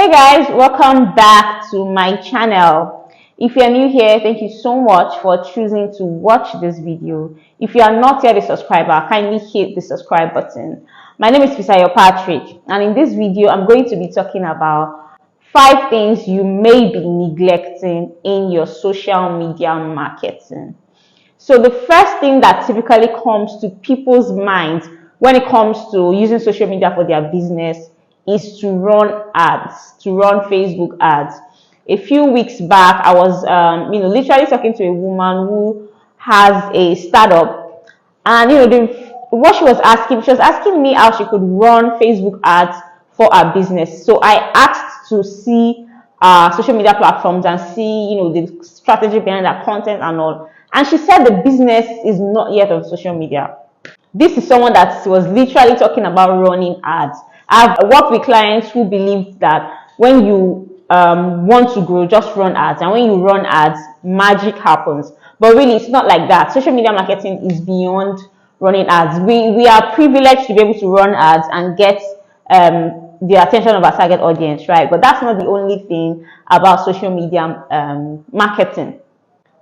Hey guys, welcome back to my channel. If you're new here, thank you so much for choosing to watch this video. If you are not yet a subscriber, kindly hit the subscribe button. My name is Fisayo Patrick, and in this video I'm going to be talking about 5 things you may be neglecting in your social media marketing. So the first thing that typically comes to people's minds when it comes to using social media for their business is to run ads, to run Facebook ads. A few weeks back, I was, literally talking to a woman who has a startup, and what she was asking me how she could run Facebook ads for her business. So I asked to see social media platforms and see, the strategy behind her content and all. And she said the business is not yet on social media. This is someone that was literally talking about running ads. I've worked with clients who believe that when you want to grow, just run ads. And when you run ads, magic happens. But really, it's not like that. Social media marketing is beyond running ads. We are privileged to be able to run ads and get the attention of our target audience, right? But that's not the only thing about social media marketing.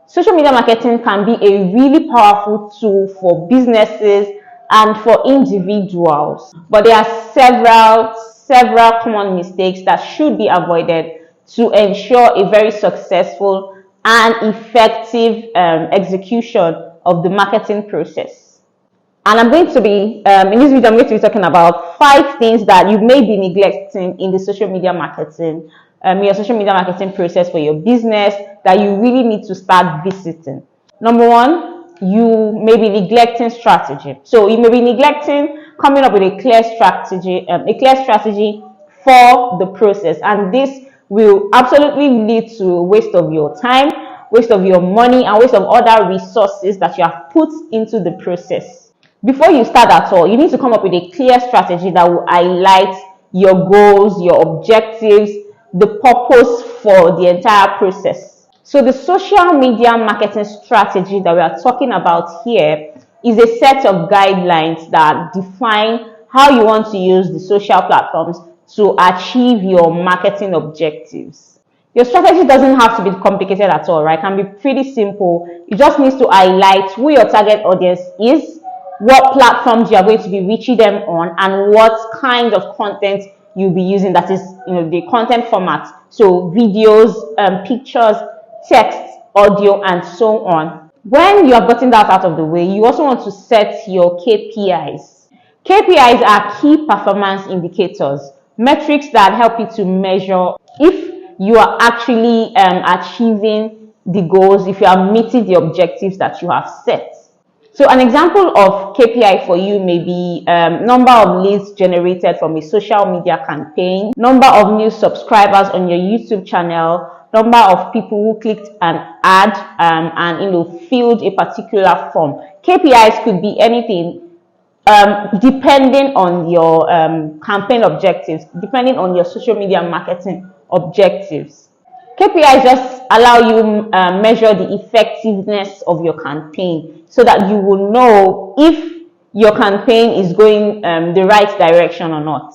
Social media marketing can be a really powerful tool for businesses and for individuals, but there are several common mistakes that should be avoided to ensure a very successful and effective execution of the marketing process. And I'm going to be in this video I'm going to be talking about 5 things that you may be neglecting in the social media marketing your social media marketing process for your business that you really need to start visiting. Number 1, you may be neglecting strategy. So you may be neglecting coming up with a clear strategy for the process, and this will absolutely lead to a waste of your time, waste of your money, and waste of other resources that you have put into the process. Before you start at all, you need to come up with a clear strategy that will highlight your goals, your objectives, the purpose for the entire process. So the social media marketing strategy that we are talking about here is a set of guidelines that define how you want to use the social platforms to achieve your marketing objectives. Your strategy doesn't have to be complicated at all, right? It can be pretty simple. It just needs to highlight who your target audience is, what platforms you are going to be reaching them on, and what kind of content you'll be using, that is the content format. So videos, pictures, text, audio, and so on. When you have gotten that out of the way, you also want to set your KPIs. KPIs are key performance indicators, metrics that help you to measure if you are actually achieving the goals, if you are meeting the objectives that you have set. So an example of KPI for you may be number of leads generated from a social media campaign, number of new subscribers on your YouTube channel, number of people who clicked an ad and filled a particular form. KPIs could be anything depending on your campaign objectives, depending on your social media marketing objectives. KPIs just allow you measure the effectiveness of your campaign so that you will know if your campaign is going the right direction or not.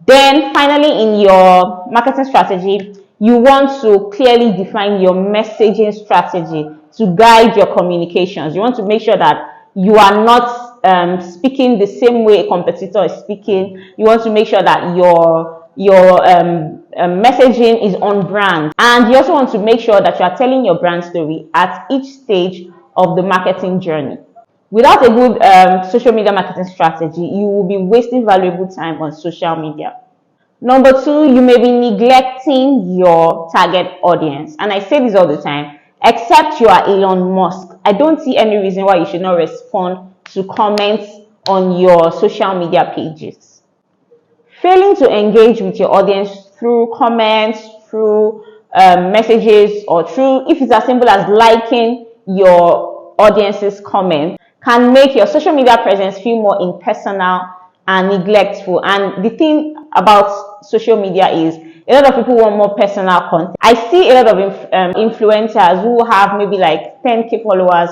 Then finally, in your marketing strategy, you want to clearly define your messaging strategy to guide your communications. You want to make sure that you are not speaking the same way a competitor is speaking. You want to make sure that your messaging is on brand, and you also want to make sure that you are telling your brand story at each stage of the marketing journey. Without a good social media marketing strategy, you will be wasting valuable time on social media. Number 2, you may be neglecting your target audience, and I say this all the time, except you are Elon Musk. I don't see any reason why you should not respond to comments on your social media pages. Failing to engage with your audience through comments, through messages, or through, if it's as simple as liking your audience's comment, can make your social media presence feel more impersonal and neglectful. And the thing about social media is a lot of people want more personal content. I see a lot of influencers who have maybe like 10K followers,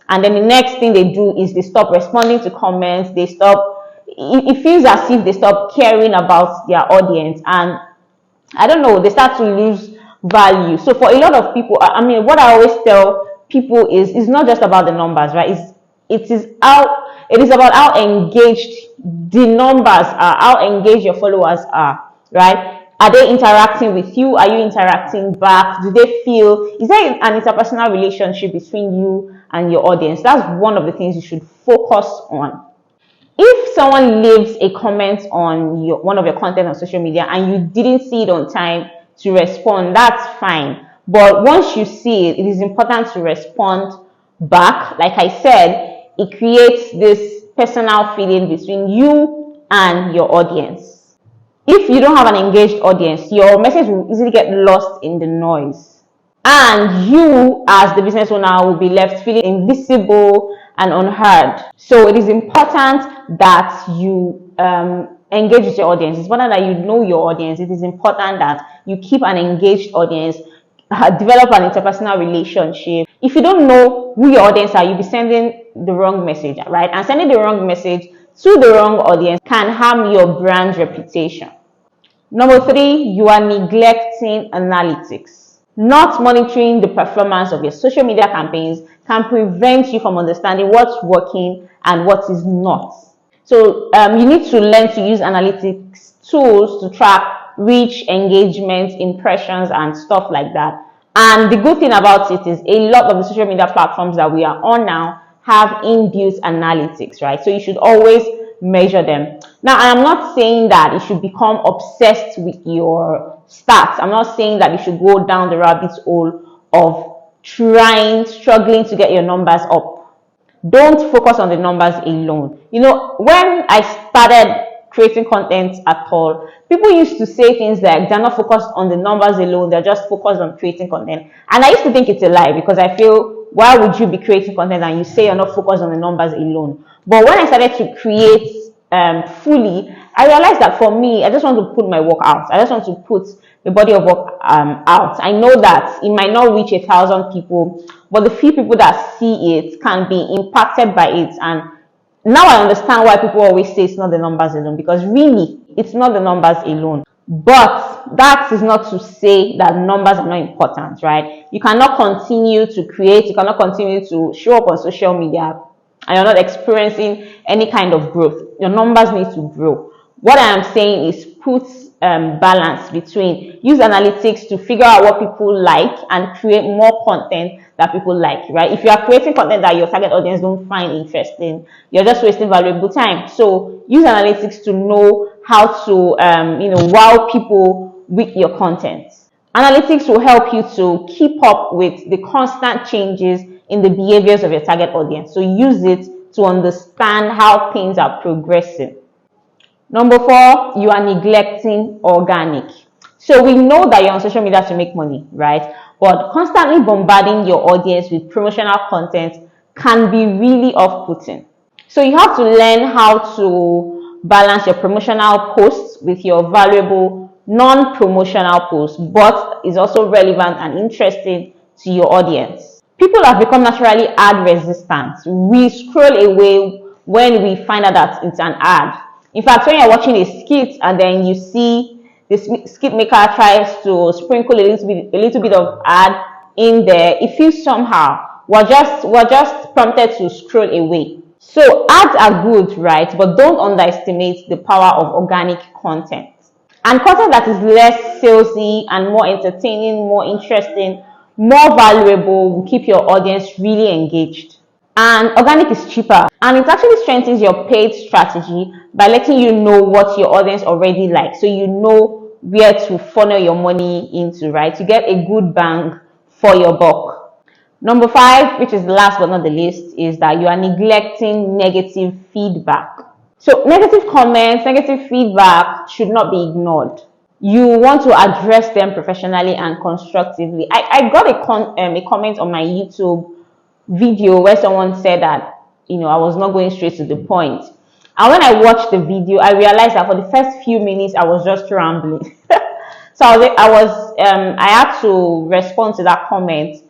and then the next thing they do is they stop responding to comments, it feels as if they stop caring about their audience, and I don't know, they start to lose value. So for a lot of people, I mean, what I always tell people is it's not just about the numbers, right? It is about how engaged the numbers are, how engaged your followers are, right? Are they interacting with you? Are you interacting back? Do they feel, is there an interpersonal relationship between you and your audience? That's one of the things you should focus on. If someone leaves a comment on one of your content on social media and you didn't see it on time to respond, that's fine. But once you see it, it is important to respond back. Like I said, it creates this personal feeling between you and your audience. If you don't have an engaged audience, your message will easily get lost in the noise. And you, as the business owner, will be left feeling invisible and unheard. So it is important that you engage with your audience. It's important that you know your audience. It is important that you keep an engaged audience, develop an interpersonal relationship. If you don't know who your audience are, you'll be sending the wrong message, right? And sending the wrong message to the wrong audience can harm your brand reputation. Number 3, you are neglecting analytics. Not monitoring the performance of your social media campaigns can prevent you from understanding what's working and what is not. So you need to learn to use analytics tools to track reach, engagement, impressions, and stuff like that. And the good thing about it is a lot of the social media platforms that we are on now have inbuilt analytics, right? So you should always measure them. Now, I am not saying that you should become obsessed with your stats. I'm not saying that you should go down the rabbit hole of struggling to get your numbers up. Don't focus on the numbers alone. You know, when I started creating content at all, people used to say things like they're not focused on the numbers alone, they're just focused on creating content. And I used to think it's a lie, because I feel, why would you be creating content and you say you're not focused on the numbers alone? But when I started to create fully, I realized that for me, I just want to put my work out. I just want to put the body of work out. I know that it might not reach 1,000 people, but the few people that see it can be impacted by it. And now I understand why people always say it's not the numbers alone, because really, it's not the numbers alone. But that is not to say that numbers are not important, right? You cannot continue to create, you cannot continue to show up on social media and you're not experiencing any kind of growth. Your numbers need to grow. What I am saying is put balance between, use analytics to figure out what people like and create more content that people like, right? If you are creating content that your target audience don't find interesting, you're just wasting valuable time. So use analytics to know how to wow people with your content. Analytics will help you to keep up with the constant changes in the behaviors of your target audience. So use it to understand how things are progressing. Number 4, you are neglecting organic. So we know that you're on social media to make money, right? But constantly bombarding your audience with promotional content can be really off-putting. So you have to learn how to balance your promotional posts with your valuable non-promotional posts, but is also relevant and interesting to your audience. People have become naturally ad resistant. We scroll away when we find out that it's an ad. In fact, when you're watching a skit and then you see the skit maker tries to sprinkle a little bit of ad in there, it feels somehow. We're just prompted to scroll away. So ads are good, right? But don't underestimate the power of organic content. And content that is less salesy and more entertaining, more interesting, more valuable will keep your audience really engaged. And organic is cheaper, and it actually strengthens your paid strategy by letting you know what your audience already likes, so you know where to funnel your money into, right? To get a good bang for your buck. Number 5, which is the last but not the least, is that you are neglecting negative feedback. So negative comments, negative feedback should not be ignored. You want to address them professionally and constructively. I got a comment on my YouTube video where someone said that I was not going straight to the point. And when I watched the video, I realized that for the first few minutes I was just rambling. So I had to respond to that comment,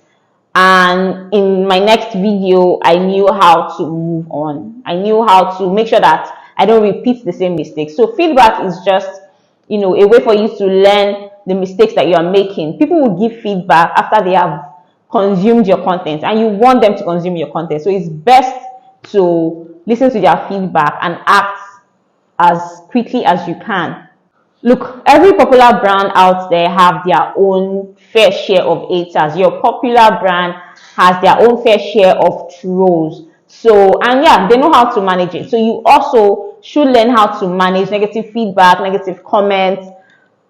and in my next video I knew how to move on. I knew how to make sure that I don't repeat the same mistake. So feedback is just a way for you to learn the mistakes that you are making. People will give feedback after they have consumed your content, and you want them to consume your content. So it's best to listen to their feedback and act as quickly as you can. Look, every popular brand out there have their own fair share of haters. Your popular brand has their own fair share of trolls. So, and yeah, they know how to manage it. So you also should learn how to manage negative feedback, negative comments,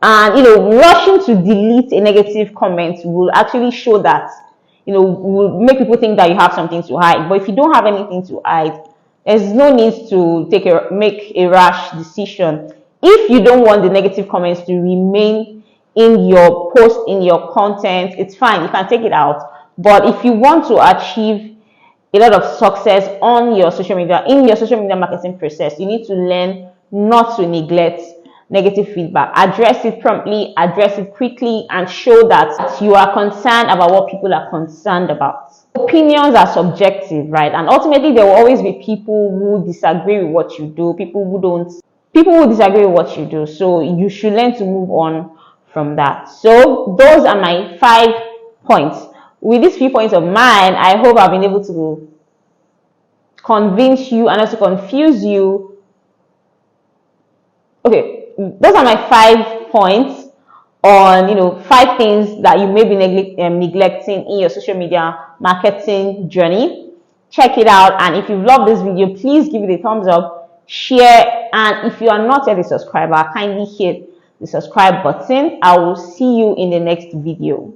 and rushing to delete a negative comment will actually show that, will make people think that you have something to hide. But if you don't have anything to hide, there's no need to make a rash decision. If you don't want the negative comments to remain in your post, in your content, it's fine, you can take it out. But if you want to achieve a lot of success on your social media, in your social media marketing process, you need to learn not to neglect negative feedback. Address it promptly, address it quickly, and show that you are concerned about what people are concerned about. Opinions are subjective, right? And ultimately there will always be people who disagree with what you do, people who disagree with what you do. So you should learn to move on from that. So those are my 5 points. With these few points of mine, I hope I've been able to convince you and also confuse you. Okay, those are my 5 points on 5 things that you may be neglecting in your social media marketing journey. Check it out, and if you've loved this video, please give it a thumbs up, share, and if you are not yet a subscriber, kindly hit the subscribe button. I will see you in the next video.